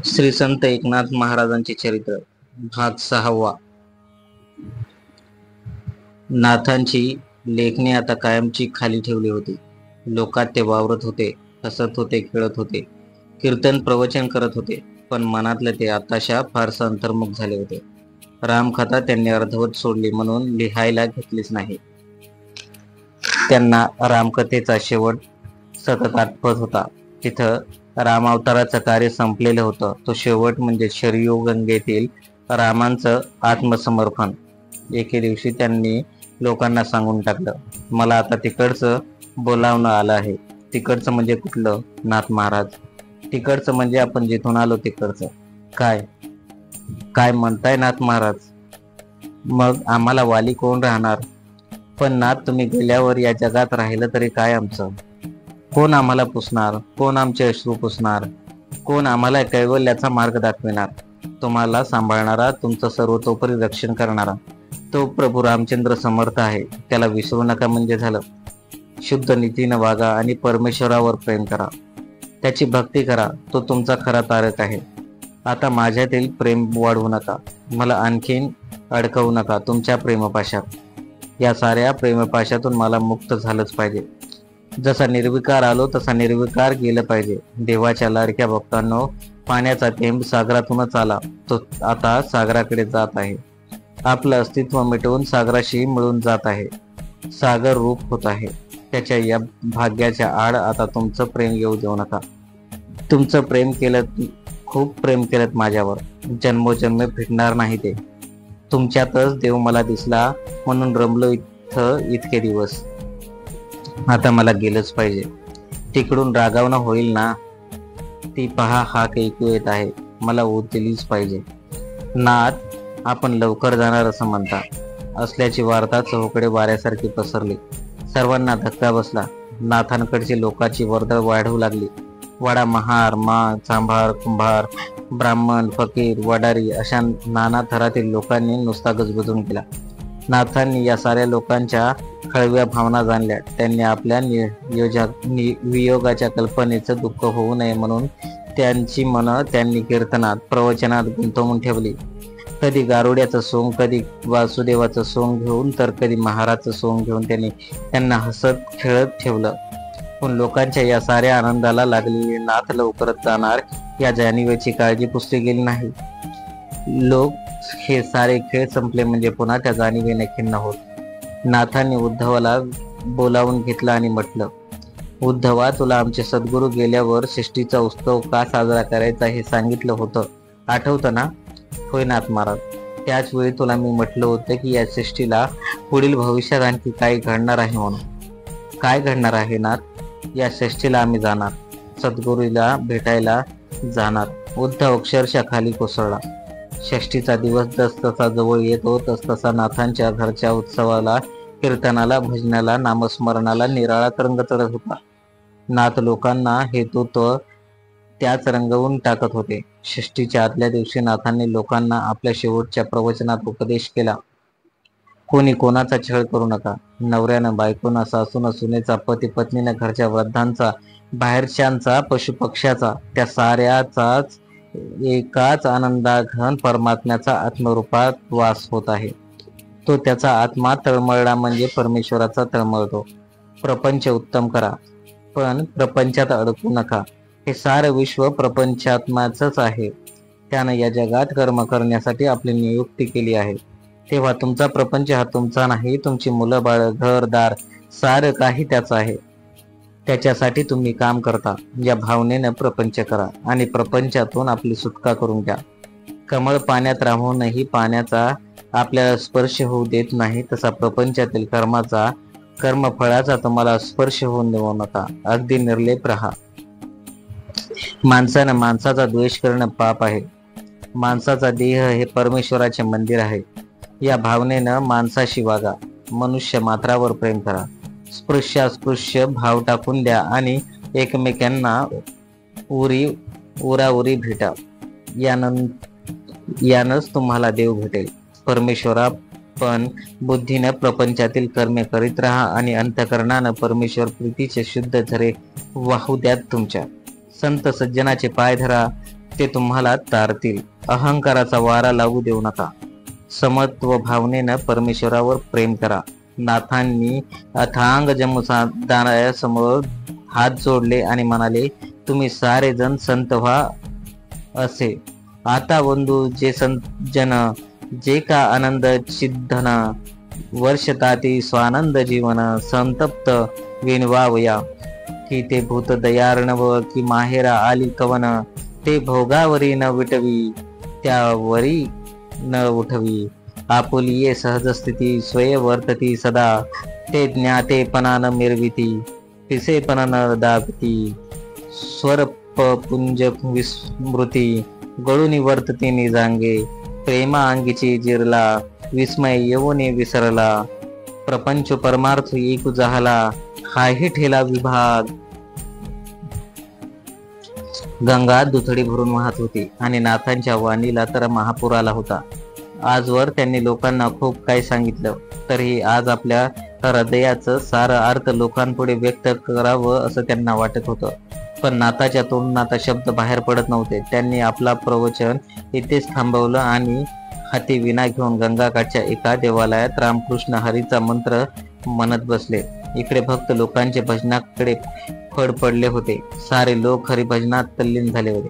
श्री संत एकनाथ महाराजांचे चरित्र भाग 6वा। नाथांची लेखणी आता कायमची खाली ठेवली होती। लोकात ते वावरत होते, हसत होते, खेळत होते, कीर्तन प्रवचन करत होते, पण मनातले ते आताशा फारसं अंतर्मुख झाले होते। रामकथा त्यांनी अर्धवट सोडली म्हणून लिहायला घेतलीच नाही। त्यांना रामकथेचा शेवट सतत आठवत होता। तिथं रामावताराचं कार्य संपलेलं होतं। तो शेवट म्हणजे शरयू गंगेतील रामांचं आत्मसमर्पण। एके दिवशी त्यांनी लोकांना सांगून टाकलं, मला आता तिकडचं बोलावणं आलं आहे। तिकडचं म्हणजे कुठलं? नाथ महाराज। तिकडचं म्हणजे आपण जिथून आलो तिकडचं। काय काय म्हणताय नाथ महाराज? मग आम्हाला वाली कोण राहणार? पण नाथ तुम्ही गेल्यावर या जगात राहिलं तरी काय आमचं? कोण आम्हाला पुसणार? कोण आमचे अश्रू पुसणार? कोण आम्हाला कैवल्याचा मार्ग दाखविणार? तुम्हाला सांभाळणारा, तुमचं सर्वतोपरी रक्षण करणारा तो प्रभू रामचंद्र समर्थ आहे। त्याला विसरू नका म्हणजे झालं। शुद्ध नीतीनं वागा आणि परमेश्वरावर प्रेम करा, त्याची भक्ती करा, तो तुमचा खरा तारक आहे। आता माझ्यातील प्रेम वाढवू नका, मला आणखीन अडकवू नका तुमच्या प्रेमपाशात। या साऱ्या प्रेमपाशातून मला मुक्त झालंच पाहिजे। जसा निर्विकार आलो तसा निर्विकार गेलं पाहिजे। देवाच्या लाडक्या भक्तांनो, पाण्याचा थेंब सागरातूनच आला, तो आता सागराकडे जात आहे। आपलं अस्तित्व मिटवून सागराशी मिळून जात आहे, सागर रूप होत आहे। त्याच्या या भाग्याच्या आड आता तुमचं प्रेम येऊ देऊ नका। तुमचं प्रेम केलं, खूप प्रेम केलं माझ्यावर, जन्मोजन्मे फिटणार नाही ते। तुमच्यातच देव मला दिसला म्हणून रमलो इथं इतके दिवस। आता मला गेलंच पाहिजे। तिकडून रागावणं होईल ना? ती पहा, हाक ऐकू येत आहे, मला ऊत दिलीच पाहिजे। नाथ आपण लवकर जाणार असं म्हणता असल्याची वार्ता चहूकडे वाऱ्यासारखी पसरली। सर्वांना धक्का बसला। नाथांकडची लोकांची वर्दळ वाढू लागली। वाडा महार, माळ, चांभार, कुंभार, ब्राह्मण, फकीर, वडारी अशा नाना थरातील लोकांनी नुसता गजबजून केला। नाथांनी या साऱ्या लोकांच्या हळव्या भावना जाणल्या। त्यांनी आपल्या वियोगाच्या कल्पनेचं दुःख होऊ नये म्हणून त्यांची मनं त्यांनी कीर्तनात, प्रवचनात गुंतवून ठेवली। कधी गारुड्याचं सोंग, कधी वासुदेवाचं सोंग घेऊन, तर कधी महाराजचं सोंग घेऊन त्यांना हसत खेळत ठेवलं। पण लोकांच्या या साऱ्या आनंदाला लागलेले नाथ लवकरच जाणार या जाणीवेची काळजी पुसली गेली नाही। लोक हे सारे खेळ संपले म्हणजे पुन्हा त्या जाणीवेने खिन्न होत। नाथांनी उद्धवाला बोलावून घेतलं आणि म्हटलं, उद्धवा, तुला आमचे सद्गुरू गेल्यावर सृष्टीचा उत्सव का साजरा करायचा हे सांगितलं होतं, आठवतं ना? होय नाथ महाराज। त्याच वेळी तुला मी म्हटलं होतं की या सृष्टीला पुढील भविष्यात आणखी काय घडणार आहे म्हणून। काय घडणार आहे नाथ? या सृष्टीला आम्ही जाणार, सद्गुरूला भेटायला जाणार। उद्धव अक्षरशः खाली कोसळला। षष्टीचा दिवस जसतसा जवळ येतो तसतसा नाथांच्या घरच्या उत्सवाला, कीर्तनाला, भजनाला, नामस्मरणाला निराळा तरंग चढत होता। नाथ लोकांना हेतुत्व त्याच रंगवून टाकत होते। षष्टीच्या आदल्या दिवशी नाथांनी लोकांना आपल्या शेवटच्या प्रवचनात उपदेश केला, कोणी कोणाचा छळ करू नका। नवऱ्यानं बायकोनं, सासूनं सुनेचा, पती पत्नीनं घरच्या वृद्धांचा, बाहेरच्यांचा, पशुपक्ष्याचा, त्या साऱ्याचाच एकाच आनंदाघन परमात्म्याचा आत्मरूपात वास होत आहे। तो त्याचा आत्मा तळमळला म्हणजे परमेश्वराचा तळमळतो। प्रपंच उत्तम करा, पण प्रपंचात अडकू नका। हे सारं विश्व प्रपंचात्माचंच आहे। त्यानं या जगात कर्म करण्यासाठी आपली नियुक्ती केली आहे। तेव्हा तुमचा प्रपंच हा तुमचा नाही, तुमची मुलं बाळ, घरदार सारं काही त्याचं आहे। त्याच्यासाठी तुम्ही काम करता, या भावनेनं प्रपंच करा आणि प्रपंचातून आपली सुटका करून घ्या। कमळ पाण्यात राहूनही पाण्याचा आपल्याला स्पर्श होऊ देत नाही, तसा प्रपंचातील कर्माचा, कर्मफळाचा तुम्हाला स्पर्श होऊन देऊ नका। अगदी निर्लेप राहा। माणसानं माणसाचा द्वेष करणं पाप आहे। माणसाचा देह हे परमेश्वराचे मंदिर आहे। या भावनेनं माणसाशी वागा। मनुष्य मात्रावर प्रेम करा। स्पृश्यास्पृश्य भाव टाकून द्या आणि एकमेकांना उराउरी भेटा। यानंच तुम्हाला देव भेटेल। परमेश्वरा पण बुद्धीनं प्रपंचातील कर्मे करीत राहा आणि अंतःकरणानं परमेश्वर प्रीतीचे शुद्ध झरे वाहू द्यात तुमच्या। संत सज्जनाचे पाय धरा, ते तुम्हाला तारतील. अहंकाराचा वारा लागू देऊ नका. समत्व भावनेनं परमेश्वरावर प्रेम करा. नाथांनी अथांग जमदानायासमोर हात जोडले आणि म्हणाले, तुम्ही सारे जण संत व्हा असे. आता बंधू जे जन जे का आनंद चिद्धन वर्षताती स्वानंद जीवन संतप्त विनवावया. की ते भूत दयार्णव की माहेरा आली कवन, ते भोगावरी न विटवी त्यावरी न उठवी. आपुलिये सहजस्थिती स्वय वर्तती सदा, ते ज्ञातेपणा न मिरविती पिसेपणा न दाबती. स्वरपुंज विस्मृती गळूनी वर्तती निजांगे, प्रेमा अंगीची जिरला विस्मय येऊने विसरला. प्रपंच परमार्थ एकू जाहला, हाही ठेला विभाग. गंगा दुथडी भरून वाहत होती आणि नाथांच्या वाणीला तर महापूर आला होता. आजवर त्यांनी लोकांना खूप काही सांगितलं, तरीही आज आपल्या हृदयाचं सारं अर्थ लोकांपुढे व्यक्त करावं असं त्यांना वाटत होतं. पण नाथाच्या तोंडून आता शब्द बाहेर पडत नव्हते. त्यांनी आपला प्रवचन इथेच थांबवलं आणि हाती विना घेऊन गंगाकाठच्या एका देवालयात रामकृष्ण हरीचा मंत्र म्हणत बसले. इकडे भक्त लोकांचे भजनाकडे फड पडले होते. सारे लोक हरिभजनात तल्लीन झाले होते.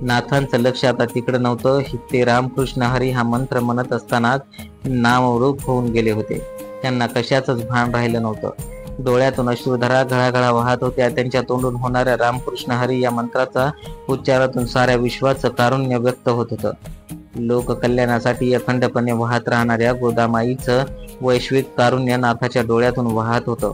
नाथांचं लक्ष आता तिकडे नव्हतं. ते रामकृष्ण हरी हा मंत्र म्हणत असतानाच नामरूप होऊन गेले होते. त्यांना कशाचंच भान राहिलं नव्हतं. डोळ्यातून अश्रुधारा घळाघळा वाहत होत्या. त्यांच्या तोंडून होणाऱ्या रामकृष्ण हरी या मंत्राचा उच्चारातून साऱ्या विश्वाचं कारुण्य व्यक्त होत होतं. लोककल्याणासाठी अखंडपणे वाहत राहणाऱ्या गोदामाईचं वैश्विक कारुण्य नाथाच्या डोळ्यातून वाहत होतं.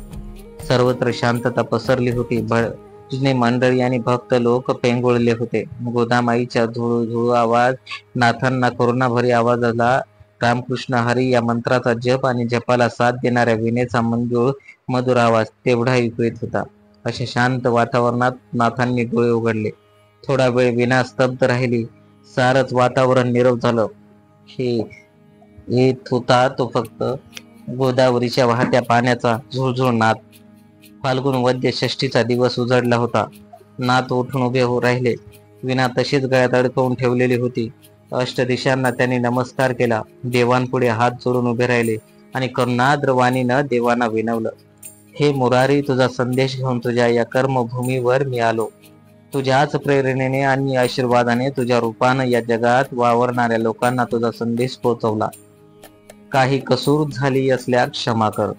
सर्वत्र शांतता पसरली होती. भजने मंडळी आणि भक्त लोक पेंगुळले होते. गोदामाईच्या झुळझुळू आवाज नाथांना करुणाभरी आवाजाला रामकृष्ण हरी या मंत्राचा जप आणि जपाला साथ देणाऱ्या विनेचा मंजूळ मधुर आवाज तेवढा ऐकू येत होता. अशा शांत वातावरणात नाथांनी डोळे उघडले. थोडा वेळ विना स्तब्ध राहिली. सारच वातावरण नीरव झालं. हे येत होता तो फक्त गोदावरीच्या वाहत्या पाण्याचा झुळझुळ नाद. फाल्गुन वद्य षष्टीचा दिवस उजडला होता. नाथ उठून उभे राहिले. विना तशीच गळ्यात अडकवून ठेवलेली होती. अष्टदिशांना त्यांनी नमस्कार केला. देवांपुढे हात जोडून उभे राहिले आणि करुणाद्र वाणीनं देवांना विनवलं. हे मुरारी, तुझा संदेश घेऊन तुझ्या या कर्मभूमीवर मी आलो. तुझ्याच प्रेरणेने आणि आशीर्वादाने तुझ्या रूपानं या जगात वावरणाऱ्या लोकांना तुझा संदेश पोहोचवला. काही कसूर झाली असल्या क्षमा कर.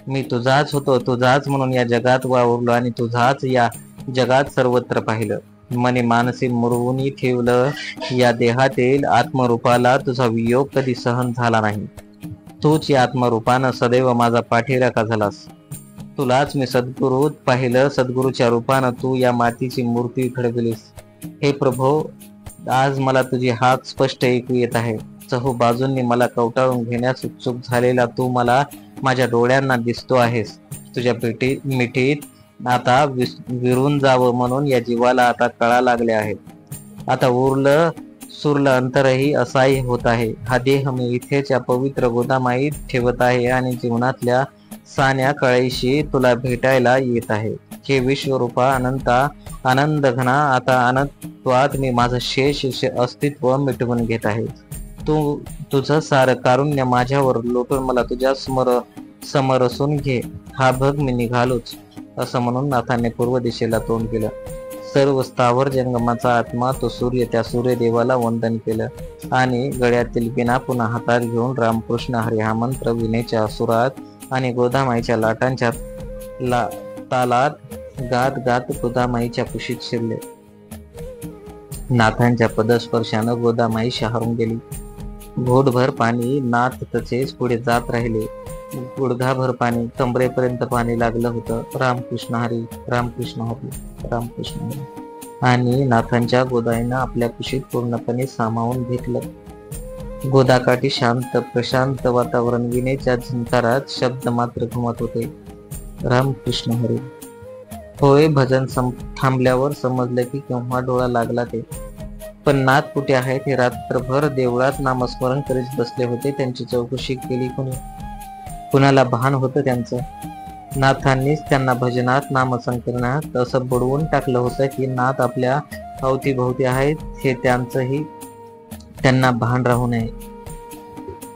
मी तुझाच होतो, तुझाच म्हणून या जगात वावरलो आणि तुझाच या जगात सर्वत्र पाहिलं. मने मानसी मुरवून ठेवलं. या देहातील आत्मरूपाला तुझा वियोग कधी सहन झाला नाही. तूच या आत्मरूपानं सदैव माझा पाठीराखा झालास. तुलाच मी सद्गुरूत पाहिलं. सद्गुरूच्या रूपानं तू या मातीची मूर्ती घडविलीस. हे प्रभो, आज मला तुझी हाक स्पष्ट ऐकू येत आहे. चहू बाजूंनी मला कवटाळून घेण्यास उत्सुक झालेला तू मला माझ्या डोळ्यांना दिसतो आहेस. तुझ्या मिठीत आता विरून जावं म्हणून या जीवाला आता कळा लागल्या आहेत. आता उरलं सुरलं अंतरही असाही होत आहे. हा देह मी इथेच या पवित्र गोदामाईत ठेवत आहे आणि जीवनातल्या सान्या कळीशी तुला भेटायला येत आहे. हे विश्वरूपा अनंता आनंद घना, आता अनंतत्वात मी माझं शेष अस्तित्व मिटवून घेत आहे. तू तुझं सारं कारुण्य माझ्यावर लोटून मला तुझ्या समरसून घे. हा भग मी निघालोच. असं म्हणून नाथाने पूर्व दिशेला तोंड केलं. सर्व स्थावर जंगमाचा आत्मा तो सूर्य त्या सूर्यदेवाला वंदन केलं आणि गळ्यातील विना पुन्हा हातात घेऊन रामकृष्ण हरी हा मंत्र विनेच्या सुरात आणि गोदामाईच्या लाटांच्या तालात गात गात गोदामाईच्या कुशीत शिरले. नाथांच्या पदस्पर्शानं गोदामाई शहारून गेली. घोटभर पाणी नाथ तसेच पुढे जात राहिले. गुडघाभर पाणी, कमरेपर्यंत पाणी लागलं होतं. रामकृष्ण हरी, रामकृष्ण हरी, रामकृष्ण हरी. आणि नाथांच्या गोदाईनं आपल्या कुशीत पूर्णपणे सामावून घेतलं. गोदाकाठी शांत प्रशांत वातावरण. विनेच्या झंकारात शब्द मात्र घुमत होते. रामकृष्ण हरी. होय, भजन थांबल्यावर समजलं की केव्हा डोळा लागला ते. पण नाथ कुठे आहेत हे रात्रभर देवळात नामस्मरण करीत बसले होते. त्यांची चौकशी केली कोणी? कुणाला भान होतं त्यांचं? नाथांनीच त्यांना भजनात नामसंकीर्णात असं बुडवून टाकलं होतं की नाथ आपल्या अवतीभोवती आहेत हे त्यांना भान राहू नये.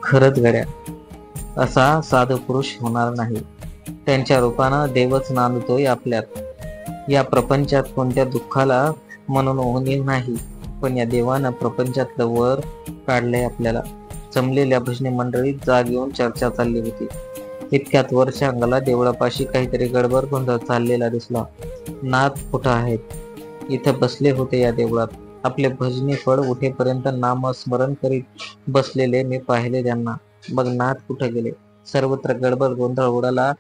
खरंच गड्या, असा साधू पुरुष होणार नाही. त्यांच्या रूपानं देवच नांदतोय आपल्यात. या प्रपंचात कोणत्या दुःखाला म्हणून उणीव नाही, पण या देवानं प्रपंचातलं वर काढलंय आपल्याला. जमलेल्या भजनी मंडळीत जाग येऊन चर्चा चालली होती. इतक्यात वरच्या अंगाला देवळापाशी काहीतरी गडबड गोंधळ चाललेला दिसला. नाथ कुठं आहेत? इथं बसले होते या देवळात. आपले भजनी फळ उठेपर्यंत नामस्मरण करीत बसलेले मी पाहिले त्यांना. मग नाथ कुठे गेले? सर्वत्र गडबड गोंधळ उडाला.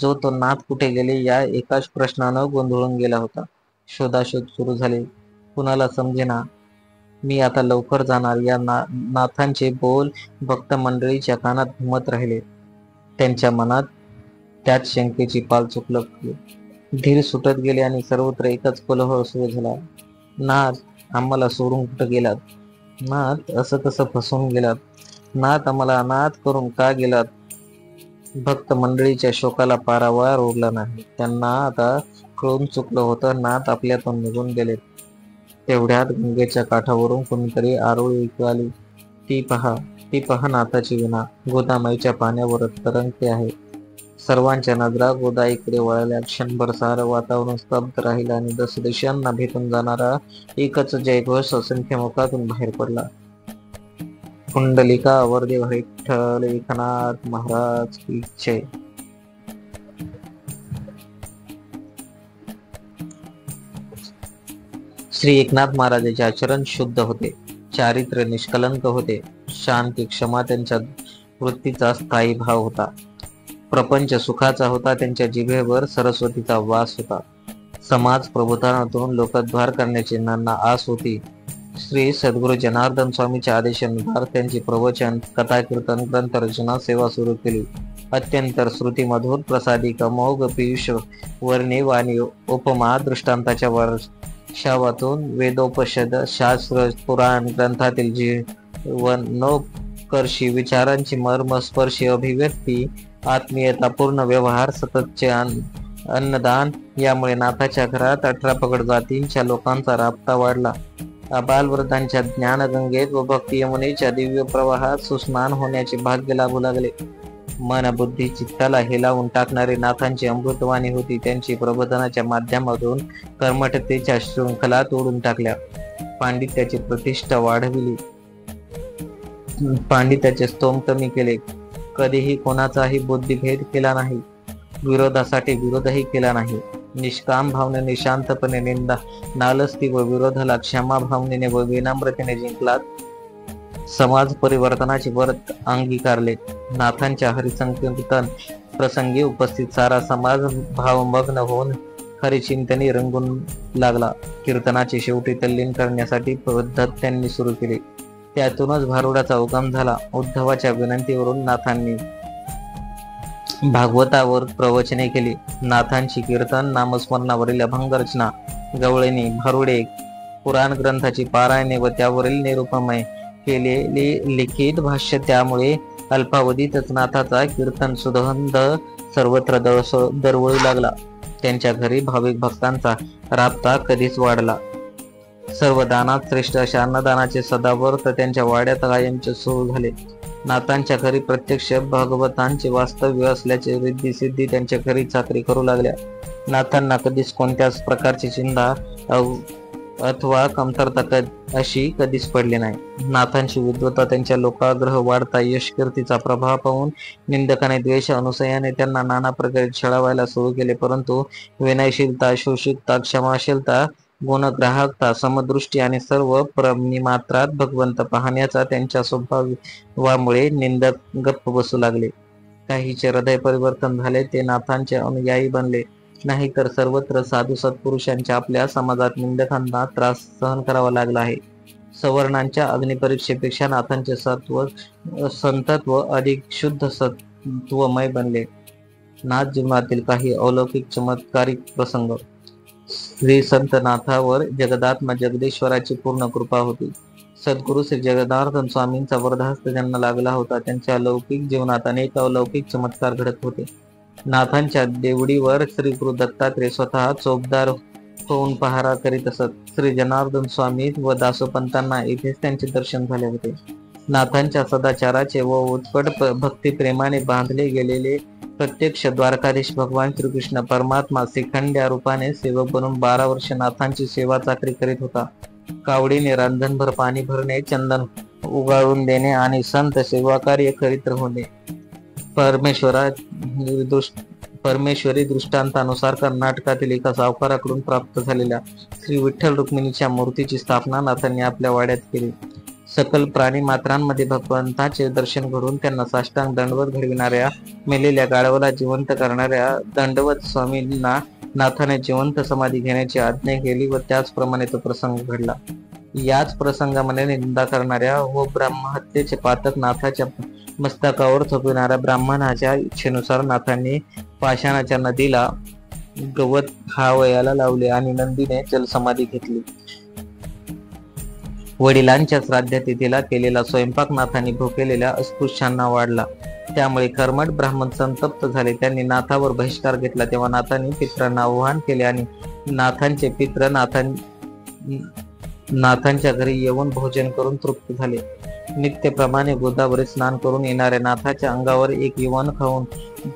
जो तो नाथ कुठे गेले या एकाच प्रश्नानं गोंधळून गेला होता. शोधाशोध सुरू झाली. कुणाला समजेना. मी आता लवकर जाणार या नाथांचे बोल भक्त मंडळीच्या कानात घुमत राहिले. त्यांच्या मनात त्याच शंकेची पाल चुकलखली. धीर सुटत गेले आणि सर्वत्र एकच कोलाहल सुरू झाला. नाथ, आम्हाला सोडून कुठं गेलात? नाथ, असं कसं फसवून गेलात? नाथ, आम्हाला अनाथ करून का गेलात? भक्त मंडळीच्या शोकाला पारावार उरला नाही. त्यांना आता कळून चुकलं होतं. नाथ आपल्यातून निघून गेलेत. तेवढ्यात गंगेच्या काठावरून कोणीतरी आरोळी ऐकू आली. ती पहा नाथाची विणा गोदामाईच्या पाण्यावर तरंगते आहे. सर्वांच्या नजरा गोदाईकडे वळल्या. क्षणभर सारं वातावरण स्तब्ध राहिलं आणि दशदिशांना भेटून जाणारा एकच जयघोष असंख्य मुखातून बाहेर पडला. पुंडलिका वरदेव विठ्ठल एकनाथ महाराज की जय. श्री एकनाथ महाराजांचे आचरण शुद्ध होते. चारित्र्य निष्कलंक होते. शांती क्षमा त्यांच्या वृत्तीचा स्थायी भाव होता. प्रपंच सुखाचा होता. त्यांच्या जिभेवर सरस्वतीचा वास होता. समाज प्रबोधनातून लोकोद्धार करण्याची त्यांना आस होती. श्री सद्गुरू जनार्दन स्वामीच्या आदेशानुसार त्यांची प्रवचन, कथा, कीर्तन, ग्रंथ रचना, सेवा सुरू केली. अत्यंत श्रुतिमधुर प्रसादिक अमोघ पीयूष वर्णे वाणी उपमा दृष्टांताच्या वर्षावातून वेदोपनिषद शास्त्र पुराण ग्रंथातील जीवनोत्कर्षी विचारांची मर्मस्पर्शी अभिव्यक्ती, आत्मीयतापूर्ण व्यवहार, सततचे अन्नदान यामुळे नाथाच्या घरात 18 पगड जातींच्या लोकांचा राबता वाढला. बालवृद्धांच्या ज्ञानगंगेत व भक्ती यमुनेच्या दिव्य प्रवाहात सुस्नान होण्याचे भाग्य लाभू लागले. मन बुद्धी चित्ताला हेलावून टाकणारी नाथांची अमृतवाणी होती. त्यांची प्रबोधनाच्या माध्यमातून कर्मठतेच्या शृंखला तोडून टाकल्या. पांडित्याची प्रतिष्ठा वाढविली. पांडित्याचे स्तोम कमी केले. कधीही कोणाचाही बुद्धिभेद केला नाही. विरोधासाठी विरोधही केला नाही. निष्काम भावनेने शांतपणे निंदा नालस्ती व विरोधाला क्षमा भावनेने व विनम्रतेने जिंकलात. समाज परिवर्तनाचे व्रत अंगीकारले. नाथांच्या हरिसंकीर्तन प्रसंगी उपस्थित सारा समाज भावमग्न होऊन हरिचिंतनी रंगून लागला. कीर्तनाची शेवटी तल्लीन करण्यासाठी पद्धत त्यांनी सुरू केली. त्यातूनच भारुडाचा उगम झाला. उद्धवाच्या विनंतीवरून नाथांनी भागवतावर प्रवचने केली. नाथांची कीर्तन, नामस्मरणावरील अभंगरचना, गवळणी, भारुडे, पुराण ग्रंथाची पारायणे व त्यावरील निरूपमय केलेले लिखित भाष्य, त्यामुळे अल्पावधीतच नाथाचा कीर्तन सुगंध सर्वत्र दरवळू लागला. त्यांच्या घरी भाविक भक्तांचा राबता कधीच वाढला. सर्व दानात श्रेष्ठ अशा अन्नदानाचे सदावर्त त्यांच्या वाड्यात कायमचे सुरू झाले. नाथांच्या घरी प्रत्यक्ष भगवतांचे वास्तव्य असल्याचे रिद्धी सिद्धी त्यांच्या घरी चाकरी करू लागल्या. नाथांना कधीच कोणत्याच प्रकारची चिंता अथवा कमतरता अशी कधीच पडली नाही. नाथांची विद्वत्ता, त्यांच्या लोकाग्रह वाढता, यश कीर्तीचा प्रभाव पाहून निंदकाने द्वेष अनुसयाने त्यांना नाना प्रकारे छळावायला सुरू केले. परंतु विनयशीलता, शोषिकता, क्षमाशीलता, गुणग्राहकता, समदृष्टी आणि सर्व प्राणिमात्रात भगवंत पाहण्याचा त्यांच्या स्वभावामुळे निंदक गप्प बसू लागले. काहीचे हृदय परिवर्तन झाले. ते नाथांचे अनुयायी बनले. नाहीतर सर्वत्र साधू सत्पुरुषांच्या आपल्या समाजात निंदकांना त्रास सहन करावा लागला आहे. सवर्णांच्या अग्निपरीक्षेपेक्षा नाथांचे संतत्व अधिक शुद्ध सत्वमय बनले. नाथ जीवनातील काही अलौकिक चमत्कारिक प्रसंग. श्री संत नाथावर जगदात्मा जगदीश्वराची पूर्ण कृपा होती. सद्गुरू श्री जनार्दन स्वामींचा वरदहस्त त्यांना लागला होता. त्यांच्या लौकिक जीवनात अनेक अलौकिक चमत्कार घडत होते. नाथांच्या देवडीवर श्री गुरु दत्तात्रय स्वतः चोपदार होऊन पहारा करीत असत. श्री जनार्दन स्वामी व दासोपंतांना इथेच त्यांचे दर्शन झाले होते. नाथांच्या सदाचाराचे व उत्कट भक्तिप्रेमाने बांधले गेलेले प्रत्यक्ष द्वारकाधीश भगवान श्रीकृष्ण परमात्मा श्रीखंड्या रूपाने सेवक बनून 12 वर्ष नाथांची सेवा चाकरी करीत होता. कावडीने रांजणभर पाणी भरणे, चंदन उगाळून देणे आणि संत सेवा कार्य करीत राहणे परमेश्वरी दृष्टांतानुसार कर्नाटकातील एका सावकाराकडून प्राप्त झालेल्या श्री विठ्ठल रुक्मिणीच्या मूर्तीची स्थापना नाथांनी आपल्या वाड्यात केली. सकल प्राणी मात्रांमध्ये भगवंताचे दर्शन घडून त्यांना साष्टांग दंडवत घडविणाऱ्या, मेलेल्या गाढवाला जिवंत करणाऱ्या दंडवत स्वामींना नाथाने जिवंत समाधी घेण्याची आज्ञा केली व त्याचप्रमाणे तो प्रसंग घडला. याच प्रसंगामध्ये निंदा करणाऱ्या व ब्रह्महत्येचे पातक नाथाच्या मस्तकावर थोपविणाऱ्या ब्राह्मणाच्या इच्छेनुसार नाथांनी पाषाणाच्या नदीला गवत खावयाला लावले आणि नंदीने जलसमाधी घेतली. वडिलांच्या श्राद्धतिथीला केलेला स्वयंपाक नाथांनी भुकेलेल्या अस्पृश्यांना वाढला. त्यामुळे कर्मठ ब्राह्मण संतप्त झाले. त्यांनी नाथावर बहिष्कार घेतला. तेव्हा नाथांनी पित्रांना आवाहन केले आणि नाथांचे पित्र नाथांच्या घरी येऊन भोजन करून तृप्त झाले. नित्यप्रमाणे गोदावरी स्नान करून येणाऱ्या नाथाच्या अंगावर एक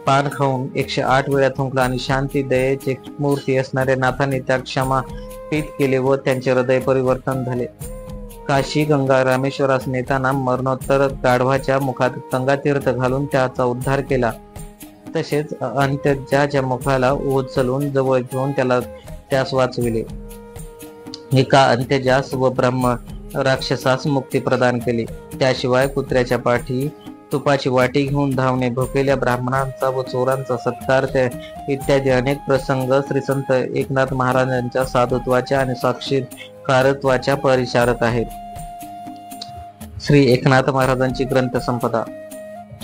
पान खाऊन 108 वेळा थुंकला आणि शांती दयेचे मूर्ती असणाऱ्या नाथांनी त्या क्षमा पीत केले व त्यांचे हृदय परिवर्तन झाले. काशी गंगा रामेश्वरास नेताना मरणोत्तर गाढवाच्या मुखात गंगातीर्थ घालून त्याचा उद्धार केला. तसेच अंत्यजाच्या मुखाला उचलून जवळ घेऊन त्यास वाचविले. एका अंत्यजास व ब्रह्म राक्षसास मुक्ती प्रदान केली. त्याशिवाय कुत्र्याच्या पाठी तुपाची वाटी घेऊन धावणे, भुकेल्या ब्राह्मणांचा व चोरांचा सत्कार इत्यादी अनेक प्रसंग श्री संत एकनाथ महाराजांच्या साधुत्वाच्या आणि साक्षीकारत्वाच्या परिचारक आहेत. श्री एकनाथ महाराजांची ग्रंथ संपदा.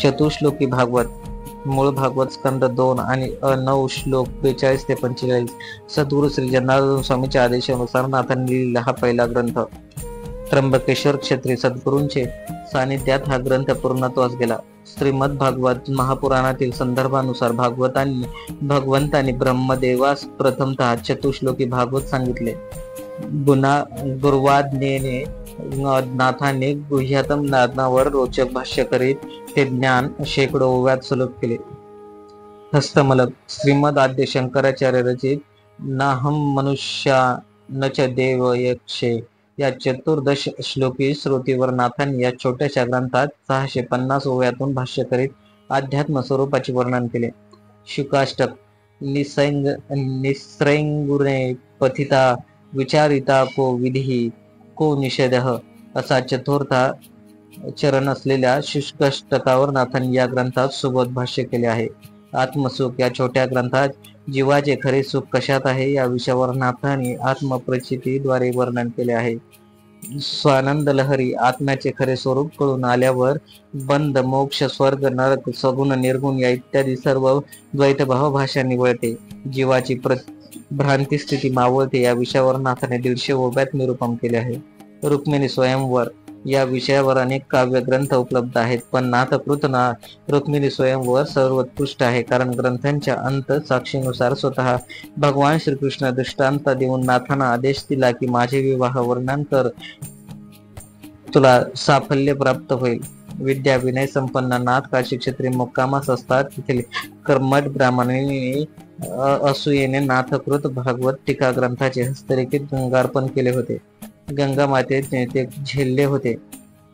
चतुश्लोकी भागवत. मूळ भागवत स्कंद 2 आणि 9 श्लोक 42 ते 45. सद्गुरु श्री जनार्दन स्वामीच्या आदेशानुसार नाथांनी लिहिलेला हा पहिला ग्रंथ. त्र्यंबकेश्वर क्षेत्री सद्गुरूंचे सानिध्यात हा ग्रंथ पूर्णत्वास गेला. श्रीमद भागवत महापुराणातील संदर्भानुसार भगवंतांनी ब्रह्मदेवास प्रथमतः चतुश्लोकी भागवत सांगितले. गुरुवाज्ञेने नाथांनी गुह्यतम ज्ञानावर रोचक भाष्य करीत ते ज्ञान शेकडो ओव्यात सुलभ केले. हस्तमलक. श्रीमद आद्य शंकराचार्य रचित नाहम मनुष्या न च देव यक्षे या 14 श्लोकी श्रुतीवर नाथांनी या छोट्याशा ग्रंथात 650 ओव्यातून भाष्य करीत अध्यात्म स्वरूपाचे वर्णन केले. शुकाष्टक. निस्रैंगुरे पथिता विचारिता को विधी को निषेधः असा चतुर्था चरण असलेल्या शुकाष्टकावर नाथांनी या ग्रंथात सुबोध भाष्य केले आहे. आत्मसुख या छोट्या ग्रंथात जीवाचे खरे सुख कशात आहे या विषयावर नाथांनी आत्मप्रचितीद्वारे वर्णन केले आहे. स्वानंद लहरी. आत्म्याचे खरे स्वरूप कळून आल्यावर बंध, मोक्ष, स्वर्ग, नरक, सगुण, निर्गुण या इत्यादी सर्व द्वैतभाव भाषा निवळते. जीवाची भ्रांती स्थिती मावळते या विषयावर नाथाने 150 ओव्यात निरूपण केले आहे. रुक्मिणी स्वयंवर या विषयावर अनेक काव्य ग्रंथ उपलब्ध आहेत, पण नाथकृत रुक्मिणी स्वयंवर सर्वोत्कृष्ट आहे. कारण ग्रंथांच्या अंत साक्षीनुसार स्वतः भगवान श्रीकृष्ण दृष्टांत देऊन नाथांना आदेश दिला की माझे विवाह वर्णन कर, तुला साफल्य प्राप्त होईल. विद्या विनय संपन्न नाथ काशी क्षेत्री मुक्कामास असतात. तेथील कर्मठ ब्राह्मणांनी असूयेने नाथकृत भागवत टीका ग्रंथाचे हस्तलिखित गंगार्पण केले होते. गंगा मातेने ते झेलले होते.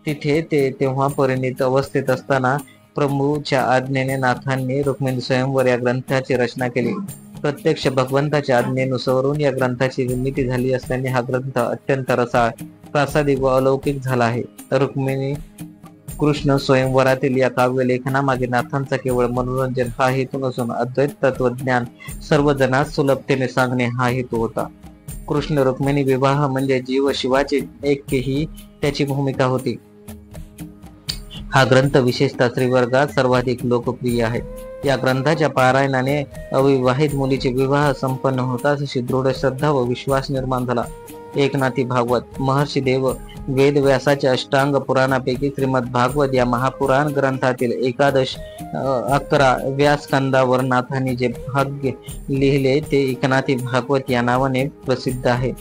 तिथे ते तेव्हा परिणित अवस्थेत असताना प्रभूच्या आज्ञेने नाथांनी रुक्मिणी स्वयंवर या ग्रंथाची रचना केली. प्रत्यक्ष भगवंताच्या आज्ञेनुसारून या ग्रंथाची निर्मिती झाली असल्याने हा ग्रंथ अत्यंत रसाळ, प्रासादिक व अलौकिक झाला आहे. रुक्मिणी कृष्ण स्वयंवरातील या काव्य लेखनामागे नाथांचा केवळ मनोरंजन हा हेतू नसून अद्वैत तत्वज्ञान सर्वजनास सुलभतेने सांगणे हा हेतू होता. कृष्ण रुक्मिणी विवाह म्हणजे जीव शिवाचे ऐक्य ही त्याची भूमिका होती. हा ग्रंथ विशेषतः स्त्रीवर्गात सर्वाधिक लोकप्रिय आहे. या ग्रंथाच्या पारायणाने अविवाहित मुलीचे विवाह संपन्न होताच अशी दृढ श्रद्धा व विश्वास निर्माण झाला. एकनाथी भागवत महर्षी देव वेद व्यासाच्या अष्टांग पुराणापैकी श्रीमद भागवत या महापुराण ग्रंथातील 11 स्कंदावर नाथांनी जे भाग्य लिहिले ते एकनाथी भागवत या नावाने प्रसिद्ध आहे.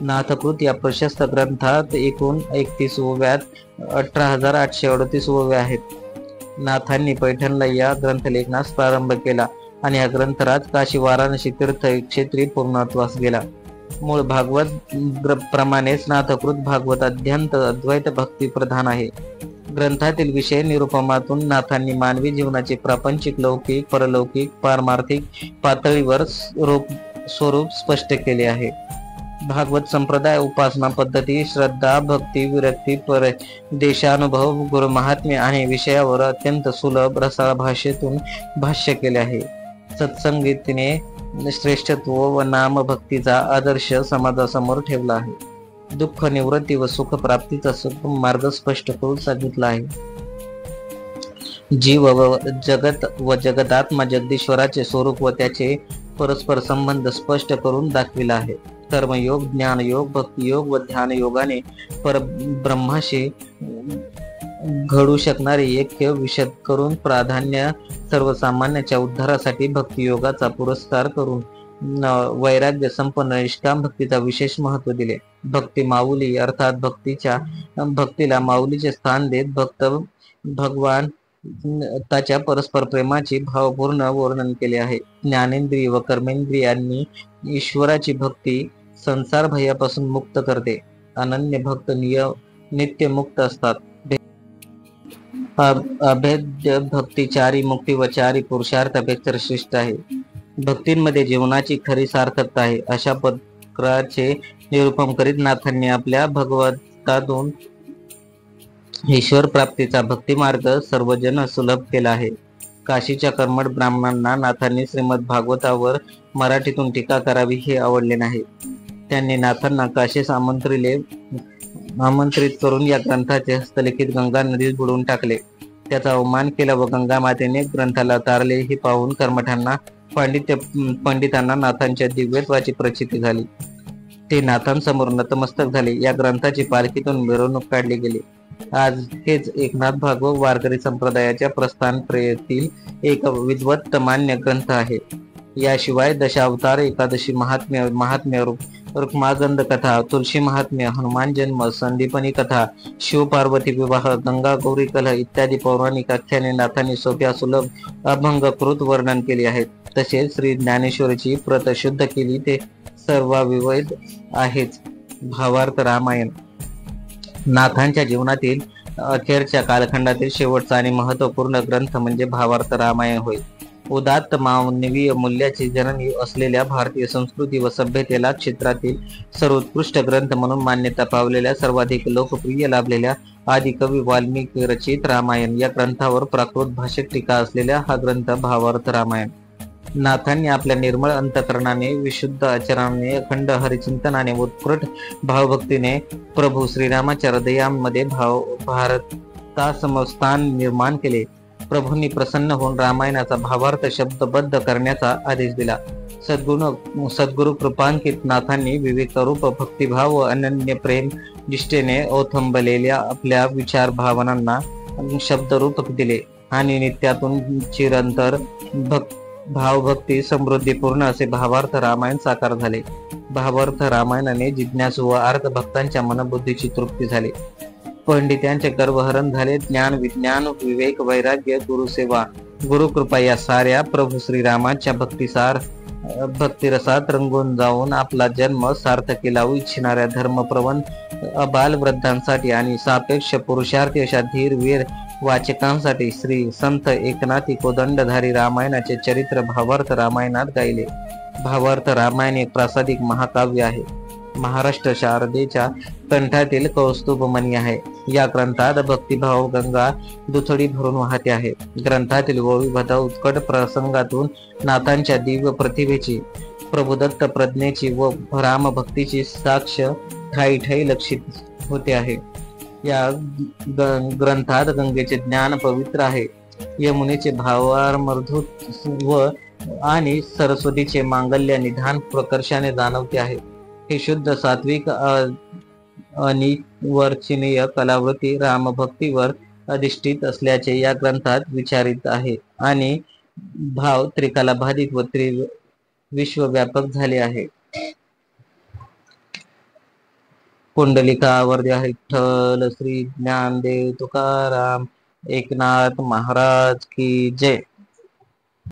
नाथकृत या प्रशस्त ग्रंथात एकूण 31 ओव्यात 1838 ओव्या आहेत. नाथांनी पैठणला या ग्रंथलेखनास प्रारंभ केला आणि हा ग्रंथराज काशी वाराणसी तीर्थ क्षेत्री पूर्णत्वास गेला. मूळ भागवत प्रमाणेच नाथकृत भागवत अत्यंत अद्वैत भक्ती प्रधान आहे. ग्रंथातील विषय निरूपमातून नाथांनी मानवी जीवनाचे प्रापंचिक, लौकिक, परलौकिक, पारमार्थिक पातळीवर स्वरूप स्पष्ट केले आहे. भागवत संप्रदाय, उपासना पद्धती, श्रद्धा, भक्ती, विरक्ती, देशानुभव, गुरु महात्म्य आणि विषयावर अत्यंत सुलभ रसाळ भाषेतून भाष्य केले आहे. सत्संगीतीने श्रेष्ठत्व व नाम भक्तीचा आदर्श समाजासमोर ठेवला आहे. दुःख निवृत्ती व सुख प्राप्तीचा मार्ग स्पष्ट करून सांगितला आहे. जीव व जगत व जगदात्मा जगदीश्वराचे स्वरूप व त्याचे परस्पर संबंध स्पष्ट करून दाखविला आहे. कर्मयोग, ज्ञानयोग, भक्तियोग व ध्यान योगाने परब्रह्माशी घडू शकणारे ऐक्य विशद करून प्राधान्य सर्वसामान्याच्या उद्धारासाठी भक्तियोगाचा पुरस्कार करून वैराग्य संपन्न निष्काम भक्तीचा विशेष महत्व दिले. भक्ती माऊली अर्थात भक्तीला माऊलीचे स्थान देत भगवान त्याच्या परस्पर प्रेमाची भावपूर्ण वर्णन केले आहे. ज्ञानेंद्रिय व कर्मेंद्रियांनी ईश्वराची भक्ती संसार भयापासून मुक्त करते. अनन्य भक्त नित्य मुक्त असतात. अभेद्य भक्ती चारी मुक्ती व चारी पुरुषार्थापेक्षा श्रेष्ठ आहे. भक्तींमध्ये जीवनाची खरी सार्थकता आहे. अशा प्रकारचे निरूपण करीत नाथांनी आपल्या भगवतातून ईश्वर प्राप्तीचा भक्ती मार्ग सर्वजन सुलभ केला आहे. काशीच्या कर्मठ ब्राह्मणांना नाथांनी श्रीमद भागवतावर मराठीतून टीका करावी हे आवडले नाही. त्यांनी नाथांना काशीस आमंत्रित करून या ग्रंथाचे हस्तलिखित गंगा नदीत बुडवून टाकले. त्याचा अवमान केला व गंगा मातेने ग्रंथाला तारले हे पाहून कर्मठांना पंडितांना नाथांच्या दिव्यत्वाची प्रचिती झाली. ते नाथांसमोर नतमस्तक झाले. या ग्रंथाची पालखीतून मिरवणूक काढली गेली. आज हेच एकनाथ भागवत वारकरी संप्रदायाच्या प्रस्थान प्रेयतील एक विद्वत्त मान्य ग्रंथ आहे. याशिवाय दशावतार, एकादशी महात्म्य, रुक्मागंध कथा, तुलसी महात्म्य, हनुमान जन्म, संदीपनी कथा, शिव पार्वती विवाह, गंगा गौरी कलह इत्यादी पौराणिक आख्याने नाथांनी सोप्या सुलभ अभंगकृत वर्णन केले आहेत. तसेच श्री ज्ञानेश्वरीची प्रत शुद्ध केली ते सर्वाविवेद आहेच. भावार्थ रामायण नाथांच्या जीवनातील अखेरच्या कालखंडातील शेवटचा आणि महत्वपूर्ण ग्रंथ म्हणजे भावार्थ रामायण होय. उदात्त मानवीय मूल्याची जननी असलेल्या भारतीय संस्कृती व सभ्यतेला क्षेत्रातील सर्वोत्कृष्ट ग्रंथ म्हणून मान्यता पावलेल्या, सर्वाधिक लोकप्रिय लाभलेल्या आदिकवी वाल्मिकी रचित रामायण या ग्रंथावर प्राकृत भाषेत टीका असलेला हा ग्रंथ भावार्थ रामायण. नाथांनी आपल्या निर्मळ अंतकरणाने, विशुद्ध आचरणाने, अखंड हरिचिंतनाने, उत्कट भावभक्तीने प्रभू श्रीरामाच्या हृदयांमध्ये भारतासमोर स्थान निर्माण केले. प्रभूंनी प्रसन्न होऊन रामायणाचा भावार्थ शब्दबद्ध करण्याचा आदेश दिला. सद्गुरु कृपांकित नाथांनी विवेकरूप भक्तिभाव व अनन्य प्रेम निष्ठेने ओथंबलेल्या आपल्या विचार भावनांना शब्दरूप दिले आणि नित्यातून चिरंतर भावभक्ती समृद्धीपूर्ण असे भावार्थ रामायण साकार झाले. भावार्थ रामायणाने जिज्ञासू व अर्थ भक्तांच्या मनबुद्धीची तृप्ती झाली. पंडितांचे गर्वहरण झाले. ज्ञान, विज्ञान, विवेक, वैराग्य, गुरुसेवा, गुरुकृपा या साऱ्या प्रभू श्रीरामाच्या भक्तिरसात रंगून जाऊन आपला जन्म सार्थकी लावू इच्छिणाऱ्या धर्मप्रवण अबाल वृद्धांसाठी आणि सापेक्ष पुरुषार्थी अशा धीर वीर वाचकांसाठी श्री संत एकनाथी कोदंडधारी रामायणाचे चरित्र भावार्थ रामायणात गायले. भावार्थ रामायण एक प्रासादिक महाकाव्य आहे. महाराष्ट्र शारदेच्या कंठातील कौस्तुभमणी आहे. या ग्रंथात भक्तिभाव गंगा दुथडी भरून वाहते आहे. ग्रंथातील ओवीबद्ध उत्कट प्रसंगातून नाथांच्या दिव्य प्रतिभेची, प्रभुदत्त प्रज्ञेची व रामभक्तीची साक्ष ठाई लक्षित होते आहे. या ग्रंथात गंगेचे ज्ञान पवित्र आहे. यमुनेचे भावार्मधुत व आणि सरस्वतीचे मांगल्य निधान प्रकर्षाने जाणवते आहे. ही शुद्ध सात्विक अनिर्वचनीय कलावृत्ती रामभक्तीवर अधिष्ठित असल्याचे या ग्रंथात विचारित आहे आणि भाव त्रिकाला बाधित व विश्वव्यापक झाले आहे. पुंडलिकावरती विठ्ठल श्री ज्ञानदेव तुकाराम एकनाथ महाराज की जय.